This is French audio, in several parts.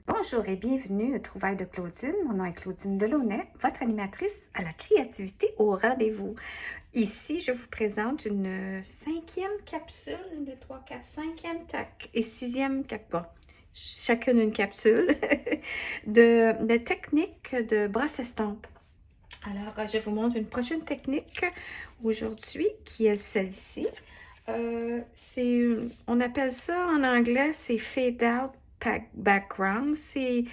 Bonjour et bienvenue au Trouvailles de Claudine. Mon nom est Claudine Delaunay, votre animatrice à la créativité au rendez-vous. Ici, je vous présente une cinquième capsule, 1, 2, 3, 4, cinquième et sixième capsule, chacune une capsule, de technique de brosse estompe. Alors, je vous montre une prochaine technique aujourd'hui qui est celle-ci. On appelle ça en anglais, c'est fade out background. C'est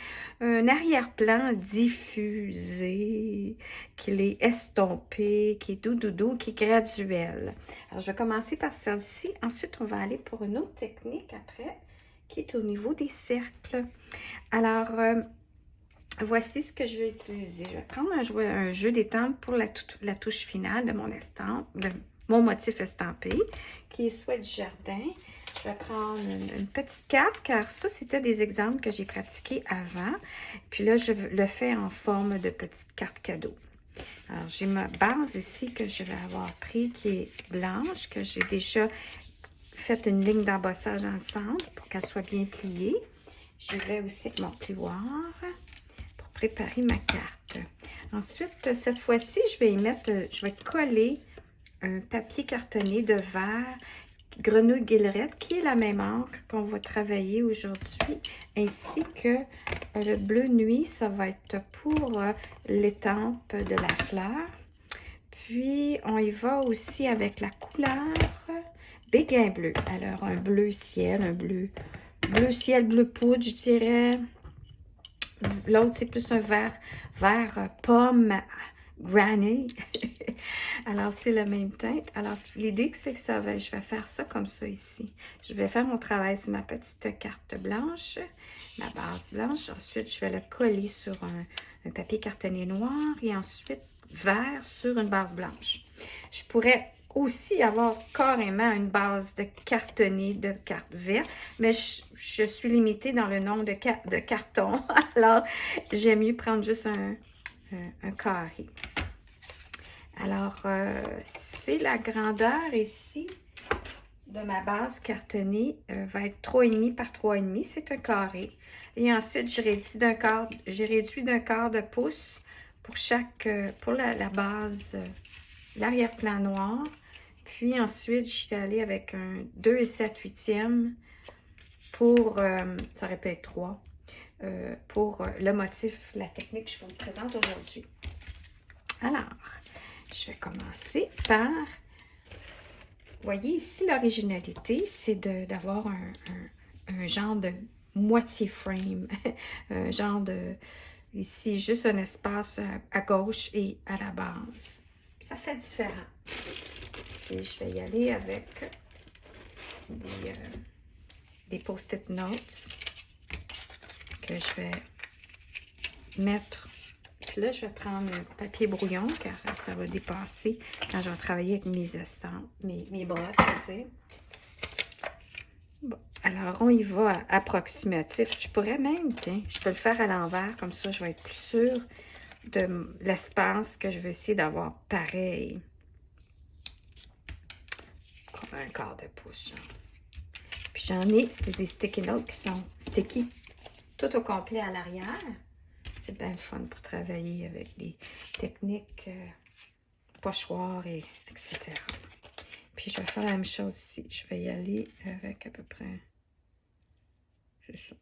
un arrière-plan diffusé, qui est estompé, qui est doux, qui est graduel. Alors, je vais commencer par celle-ci. Ensuite, on va aller pour une autre technique après, qui est au niveau des cercles. Alors, voici ce que je vais utiliser. Je vais prendre un jeu d'étampe pour la touche finale de mon estampe, de mon motif estampé, qui est soit du jardin. Je vais prendre une petite carte, car ça, c'était des exemples que j'ai pratiqués avant. Puis là, je le fais en forme de petite carte cadeau. Alors, j'ai ma base ici que je vais avoir pris, qui est blanche, que j'ai déjà fait une ligne d'embossage en centre pour qu'elle soit bien pliée. Je vais aussi avec mon plioir préparer ma carte. Ensuite, cette fois-ci, je vais coller un papier cartonné de verre Grenouille Guillerette, qui est la même encre qu'on va travailler aujourd'hui, ainsi que le bleu nuit, ça va être pour l'étampe de la fleur. Puis, on y va aussi avec la couleur béguin bleu. Alors, un bleu ciel, bleu ciel, bleu poudre, je dirais. L'autre, c'est plus un vert pomme granny. Alors, c'est le même teinte. Alors, l'idée, c'est que je vais faire ça comme ça ici. Je vais faire mon travail sur ma petite carte blanche, ma base blanche. Ensuite, je vais le coller sur un papier cartonné noir et ensuite vert sur une base blanche. Je pourrais aussi avoir carrément une base de cartonné de carte verte, mais je suis limitée dans le nombre de cartons. Alors, j'aime mieux prendre juste un carré. Alors, c'est la grandeur ici de ma base cartonnée, va être 3,5 par 3,5, c'est un carré. Et ensuite, j'ai réduit d'un quart de pouce pour la base, l'arrière-plan noir. Puis ensuite, je suis allée avec un 2 et 7/8 pour, ça aurait pu être 3, pour le motif, la technique que je vous présente aujourd'hui. Alors, je vais commencer par, vous voyez ici, l'originalité, c'est d'avoir un genre de moitié frame, un genre de, ici, juste un espace à gauche et à la base. Ça fait différent. Et je vais y aller avec des post-it notes que je vais mettre. Puis là, je vais prendre un papier brouillon car ça va dépasser quand je vais travailler avec mes estampes, mes brosses, tu sais. Bon, alors on y va approximatif. Je pourrais même, tiens, je peux le faire à l'envers, comme ça je vais être plus sûre de l'espace que je vais essayer d'avoir pareil. Comme un quart de pouce, genre. Puis j'en ai, c'était des sticky notes qui sont sticky tout au complet à l'arrière. C'est bien le fun pour travailler avec des techniques pochoirs, etc. Puis je vais faire la même chose ici. Je vais y aller avec à peu près... C'est ça.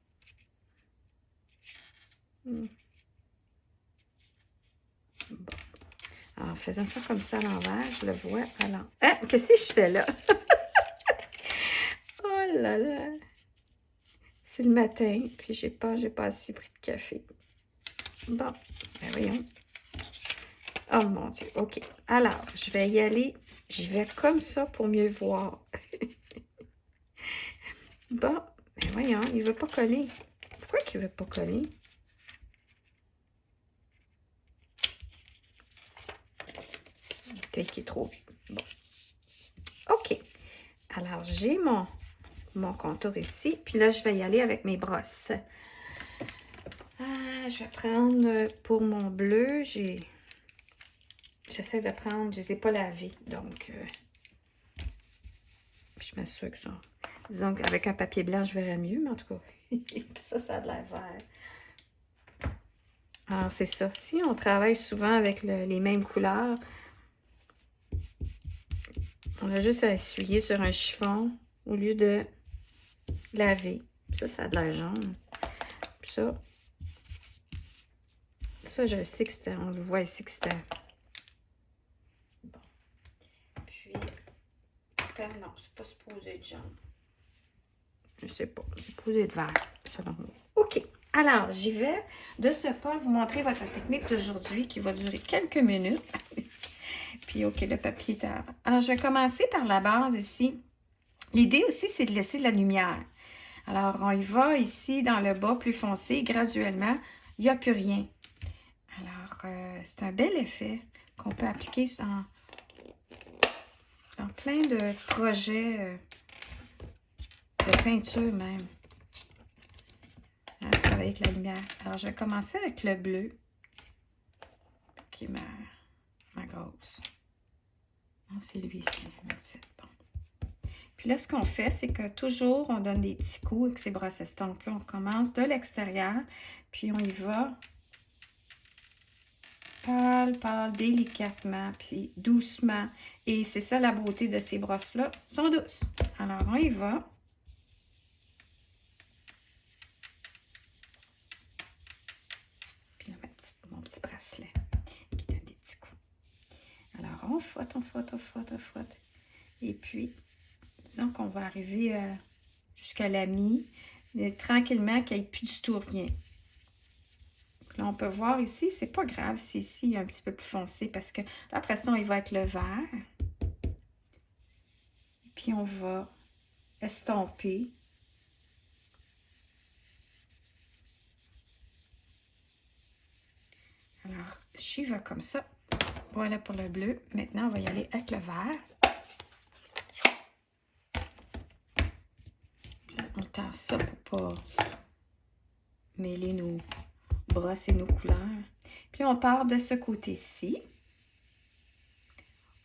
Bon. En faisant ça comme ça à l'envers, je le vois à l'envers. Ah, qu'est-ce que je fais là? Oh là là! C'est le matin, puis j'ai pas assez pris de café. Bon, ben voyons. Oh mon Dieu, ok. Alors, je vais y aller. J'y vais comme ça pour mieux voir. Bon, ben voyons, il veut pas coller. Pourquoi qu'il veut pas coller? Peut-être qu'il est trop vite. Bon. Ok. Alors, j'ai mon contour ici. Puis là, je vais y aller avec mes brosses. Je vais prendre pour mon bleu, j'essaie de prendre, je ne les ai pas lavés, donc je m'assure que ça. Disons qu'avec un papier blanc, je verrais mieux, mais en tout cas, puis ça a de l'air vert. Alors, c'est ça. Si on travaille souvent avec les mêmes couleurs, on a juste à essuyer sur un chiffon au lieu de laver. Ça a de l'air jaune. Puis ça, je sais que c'était, on le voit ici que c'était. Bon. Puis, non, c'est pas supposé être jaune. Je sais pas, c'est supposé être vert, selon moi. OK. Alors, j'y vais de ce pas vous montrer votre technique d'aujourd'hui qui va durer quelques minutes. Puis, OK, le papier est à... Alors, je vais commencer par la base ici. L'idée aussi, c'est de laisser de la lumière. Alors, on y va ici dans le bas plus foncé, graduellement. Il n'y a plus rien. Alors, c'est un bel effet qu'on peut appliquer dans plein de projets de peinture même. Travailler avec la lumière. Alors, je vais commencer avec le bleu, qui est ma grosse. Non, c'est lui ici, ma petite. Bon. Puis là, ce qu'on fait, c'est que toujours, on donne des petits coups avec ces brosses estampes-là. On commence de l'extérieur, puis on y va pâle, délicatement, puis doucement. Et c'est ça la beauté de ces brosses-là, sont douces. Alors, on y va. Puis là, mon petit bracelet qui donne des petits coups. Alors, on frotte. Et puis, disons qu'on va arriver jusqu'à la mi, mais tranquillement, qu'il n'y ait plus du tout rien. Là, on peut voir ici, c'est pas grave si ici, il est un petit peu plus foncé, parce que là, après ça, on y va avec le vert. Puis, on va estomper. Alors, j'y vais comme ça. Voilà pour le bleu. Maintenant, on va y aller avec le vert. Là, on tend ça pour pas mêler nos brosses et nos couleurs. Puis là, on part de ce côté-ci.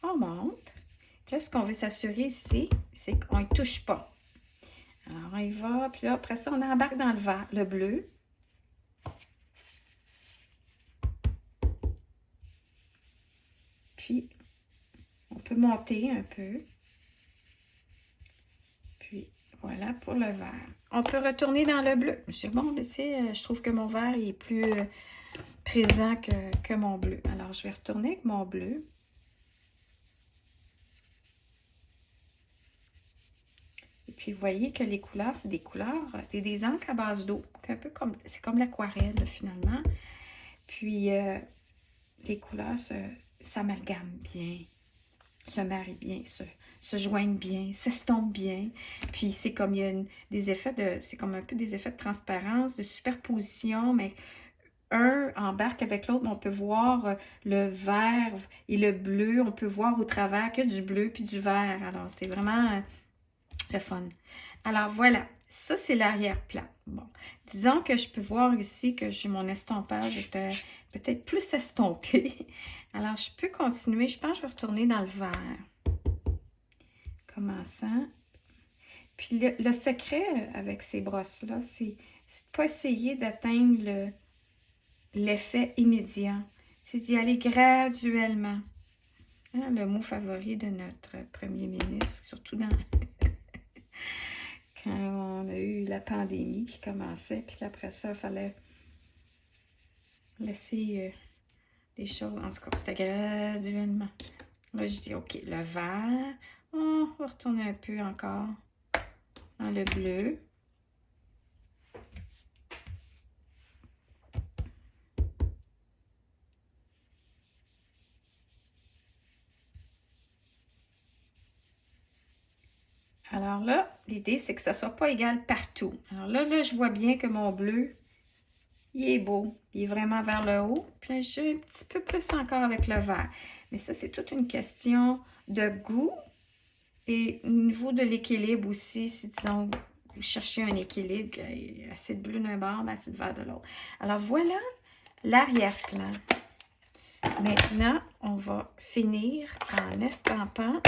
On monte. Puis là, ce qu'on veut s'assurer ici, c'est qu'on ne touche pas. Alors, on y va. Puis là, après ça, on embarque dans le vert, le bleu. Puis, on peut monter un peu. Puis, voilà pour le vert. On peut retourner dans le bleu. Je dis, bon, je trouve que mon vert est plus présent que mon bleu. Alors, je vais retourner avec mon bleu. Et puis, vous voyez que les couleurs, c'est des couleurs, c'est des encres à base d'eau. C'est comme l'aquarelle, finalement. Puis, les couleurs s'amalgament bien, se marient bien, se joignent bien, s'estompent bien. Puis, c'est comme il y a des effets c'est comme un peu des effets de transparence, de superposition, mais un embarque avec l'autre. On peut voir le vert et le bleu. On peut voir au travers que du bleu puis du vert. Alors, c'est vraiment le fun. Alors, voilà. Ça, c'est l'arrière-plan. Bon. Disons que je peux voir ici que j'ai mon estompage était peut-être plus estompé. Alors, je peux continuer. Je pense que je vais retourner dans le vert. Commençant. Puis, le secret avec ces brosses-là, c'est de ne pas essayer d'atteindre l'effet immédiat. C'est d'y aller graduellement. Hein, le mot favori de notre premier ministre, surtout quand on a eu la pandémie qui commençait, puis qu'après ça, il fallait laisser les choses. En tout cas, c'était graduellement. Là, je dis, OK, le vert. On va retourner un peu encore dans le bleu. Alors là, l'idée, c'est que ça ne soit pas égal partout. Alors là, je vois bien que mon bleu, il est beau. Il est vraiment vers le haut. Puis là, j'ai un petit peu plus encore avec le vert. Mais ça, c'est toute une question de goût et au niveau de l'équilibre aussi. Si, disons, vous cherchez un équilibre, assez de bleu d'un bord, assez de vert de l'autre. Alors, voilà l'arrière-plan. Maintenant, on va finir en estampant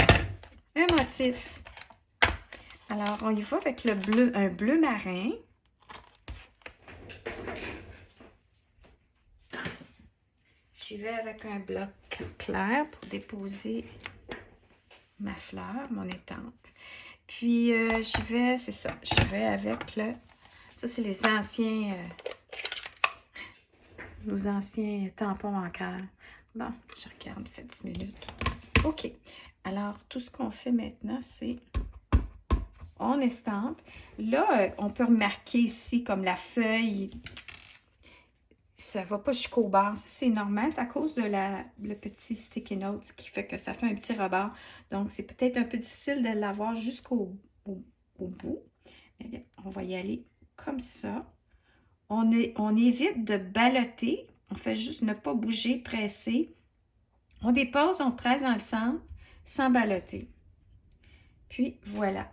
un motif. Alors, on y va avec le bleu, un bleu marin. J'y vais avec un bloc clair pour déposer ma fleur, mon étampe. Puis, j'y vais, c'est ça, j'y vais avec le... Ça, c'est les anciens... nos anciens tampons en cœur. Bon, je regarde, il fait 10 minutes. OK. Alors, tout ce qu'on fait maintenant, c'est... On estampe. Là, on peut remarquer ici, comme la feuille, ça ne va pas jusqu'au bord. C'est normal à cause de le petit sticky notes qui fait que ça fait un petit rebord. Donc, c'est peut-être un peu difficile de l'avoir jusqu'au bout. Mais bien, on va y aller comme ça. On évite de balloter. On fait juste ne pas bouger, presser. On dépose, on presse dans le centre sans balloter. Puis, voilà.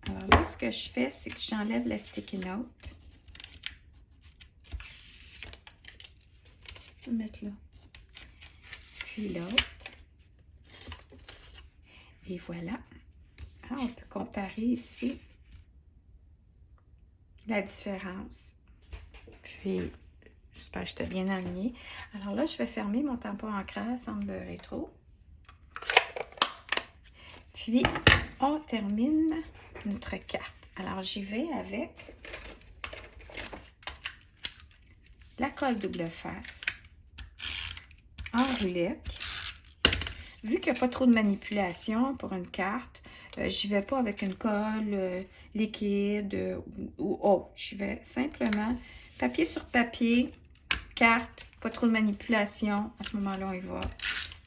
Alors là, ce que je fais, c'est que j'enlève la sticky note. Je vais mettre là. Puis l'autre. Et voilà. Ah, on peut comparer ici la différence. Puis, j'espère que je t'ai bien aligné. Alors là, je vais fermer mon tampon ancrage sans me beurrer trop. Puis, on termine notre carte. Alors, j'y vais avec la colle double face en roulette. Vu qu'il n'y a pas trop de manipulation pour une carte, j'y vais pas avec une colle liquide ou autre. J'y vais simplement papier sur papier, carte, pas trop de manipulation. À ce moment-là, on y va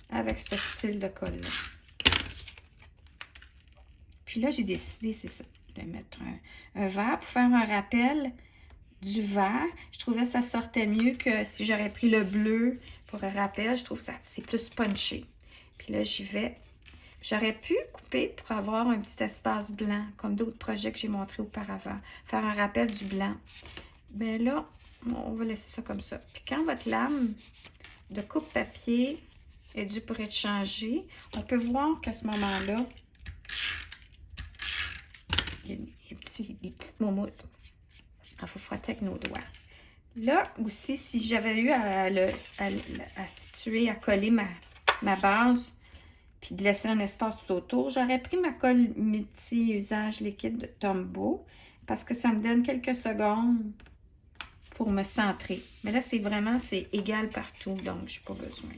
avec ce style de colle-là. Puis là, j'ai décidé, c'est ça, de mettre un vert pour faire un rappel du vert. Je trouvais que ça sortait mieux que si j'aurais pris le bleu pour un rappel. Je trouve que c'est plus punché. Puis là, j'y vais. J'aurais pu couper pour avoir un petit espace blanc, comme d'autres projets que j'ai montrés auparavant. Faire un rappel du blanc. Mais là, on va laisser ça comme ça. Puis quand votre lame de coupe-papier est due pour être changée, on peut voir qu'à ce moment-là, il y a des petites moumoutes. Il faut frotter avec nos doigts. Là aussi, si j'avais eu à situer, à coller ma base, puis de laisser un espace tout autour, j'aurais pris ma colle multi-usage liquide de Tombow, parce que ça me donne quelques secondes pour me centrer. Mais là, c'est égal partout, donc je n'ai pas besoin.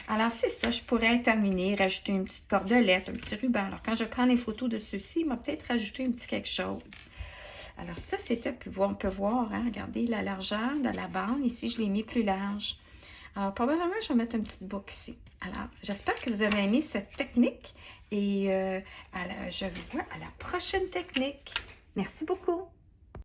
Alors, c'est ça, je pourrais terminer, rajouter une petite cordelette, un petit ruban. Alors, quand je prends les photos de ceux-ci, il m'a peut-être rajouté un petit quelque chose. Alors, ça, c'était, on peut voir, hein, regardez la largeur de la bande. Ici, je l'ai mis plus large. Alors, probablement, je vais mettre une petite boucle ici. Alors, j'espère que vous avez aimé cette technique et je vous vois à la prochaine technique. Merci beaucoup.